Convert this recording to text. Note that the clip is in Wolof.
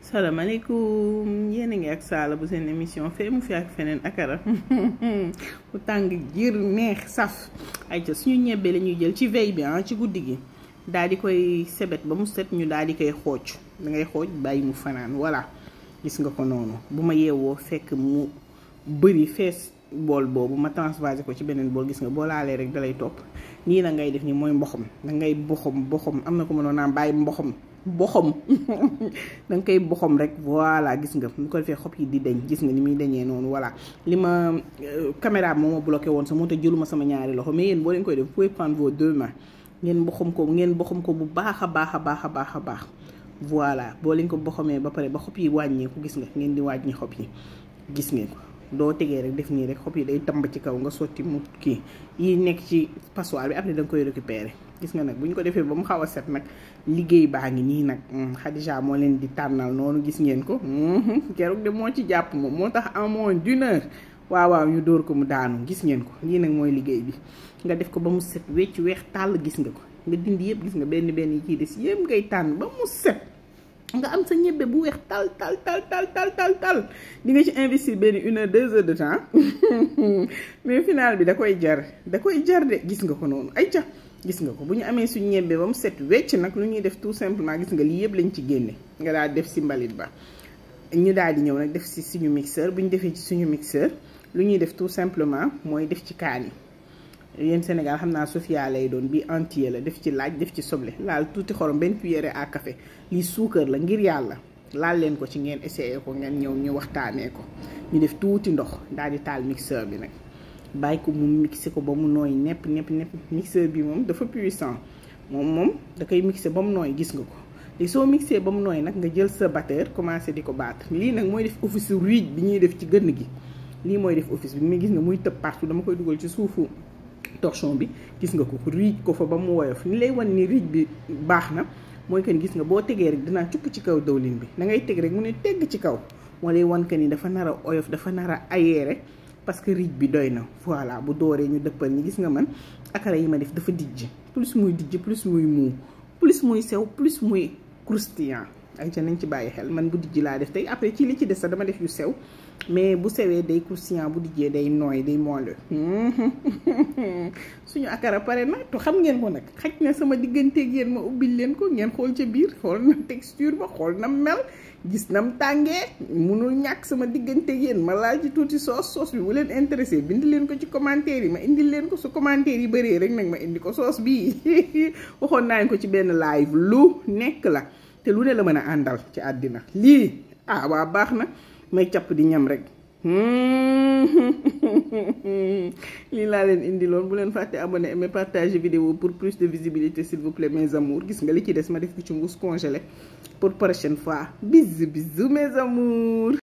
salaamaaleykum yéen a ngi ak Sala bu seen émission fee mu fi ak feneen akara bu tàng jir neex saf ay ca suñu ñebbe la ñuy jël ci veille bi ci guddi gi daal di koy sebet ba mu set ñu daal di koy xooj da ngay xooj bàyyi mu fanaan voilà gis nga ko noonu bu ma yeewoo fekk mu bëri fees bool boobu ma transvasé ko ci beneen bool gis nga boo laalee rek dalay topp nii la ngay def ni mooy mboxam da ngay boxam am na ko mënoon naa bàyyi boxam da nga koy boxam rek voilà gis nga bu ko defee xob yi di deñ gis nga ni muy deñee noonu voilà li ma caméra bi moo ma bloqué woon sa moo tax jëluma sama ñaari loxo mais yéen boo leen koy def vous pouvez prendre vos deux mains ngeen boxam ko bu baax a baax voilà boo leen ko boxamee ba pare ba xob yi wàññeeku gis nga ngeen di wàññi xob yi gis ngeen ko doo tegee rek def nii rek xob yi day tamb ci kaw nga sotti mu kii yi nekk ci passoire bi après da nga koy récupérer gis nga nag bu ñu ko defee ba mu xaw a set nag liggéey baa ngi nii nag Khadija moo leen di tànnal noonu gis ngeen ko keroog de moo ci jàpp moom moo tax en moins d'une heure waaw ñu dóor ko mu daanu gis ngeen ko lii nag mooy liggéey bi nga def ko ba mu set wecc weex tàll gis nga ko nga dindi yëpp gis nga benn yi ciy des yëpp ngay tànn ba mu set nga am sa ñebbe bu weex tal di nga ci investir benn 1 heure 2 heures de temps mais final bi da koy jar de gis nga ko noonu ay ca gis nga ko bu ñu amee suñu ñebbe ba mu set wecc nag lu ñuy def tout simplement gis nga lii yëpp lañ ci génne nga daal def si mbalit ba ñu daal di ñëw nag def si suñu mixeur bu ñu defee ci suñu mixeur lu ñuy def tout simplement mooy def ci kaani yéen Sénégal xam naa Sofia lay doon bi entier la def ci laaj def ci soble laal tuuti xorom benn cuillère à café lii suukar la ngir yàlla laal leen ko ci ngeen essayé ko ngeen ñëw ñu waxtaanee ko ñu def tuuti ndox daal di taal mixeur bi nag bàyyi ko mu mixé ko ba mu nooy nepp mixeur bi moom dafa puissant moom da koy mixé ba mu nooy gis nga ko léegi soo mixé ba mu nooy nag nga jël sa batteur commencé di ko battre lii nag mooy def office ruuj bi ñuy def ci gën gi lii mooy def office bi mais gis nga muy tëb partout dama koy dugal ci suufu torchon bi gis nga ko riij ko fa ba mu woyof ni lay wan ni riij bi baax na mooy que ni gis nga boo tegee rek dinaa cupp ci kaw dawlin bi da ngay teg rek mu ne tegg ci kaw moo lay wan que ni dafa nar a oyof dafa nar a aéré parce que riij bi doy na voilà bu dooree ñu dëppal ñi gis nga man akara yi ma def dafa dijj plus muy dijj plus muy muu plus muy sew plus muy croustillant ay ca nañ ci bàyyi xel man bu dijj laa def tey après ci li ci des sax dama def yu sew mais bu sewee day croustillant bu dijjee day nooy day molle suñu akara pare na to xam ngeen ko nag xaj na sama digganteeg yéen ma ubbil leen ko ngeen xool ca biir xool na texture ba xool na mel gis nam tàngee munul ñàkk sama digganteeg yéen ma laal ci tuuti soos bi bu leen intéressé bind leen ko ci commentaire yi ma indil leen ko su commentaire yi bëree rek nag ma indi ko soos bii waxoon naa ko ci benn live lu nekk la te lu ne la mën a àndal ci àddina lii waa baax na may capp di ñam rek lii laa leen indiloon bu leen fàtte abonné aimer partager vidéo pour plus de visibilité s'il vous plaît mes amours gis nga li ci des ma def ko ci mbuus congelé pour prochaine fois bisous mes amours.